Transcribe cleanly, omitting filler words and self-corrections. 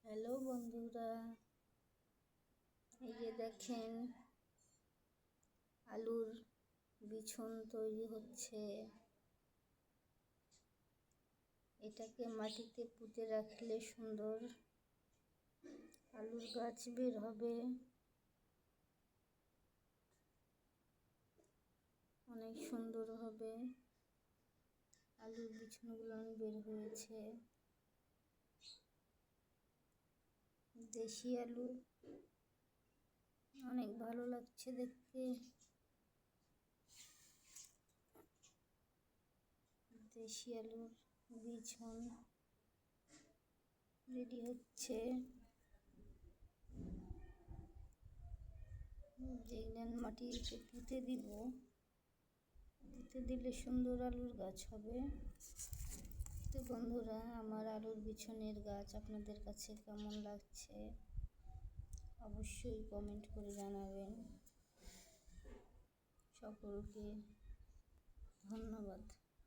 Hello বন্ধুরা, এই যে দেখেন আলুর বিছন তৈরি হচ্ছে। এটাকে মাটিতে পুঁতে রাখলে সুন্দর আলুর গাছ বের হবে, অনেক সুন্দর হবে। আলুর বিছনগুলো বের হয়েছে। দেশি আলু, অনেক ভালো লাগছে দেখতে। দেশি আলুর বিছন রেডি হচ্ছে। যেগুলো মাটিতে পুঁতে দিব, পুঁতে দিলে সুন্দর আলুর গাছ হবে। তো বন্ধুরা, আমার আলুর বিছনের গাছ আপনাদের কাছে কেমন লাগছে অবশ্যই কমেন্ট করে জানাবেন। সকলকে ধন্যবাদ।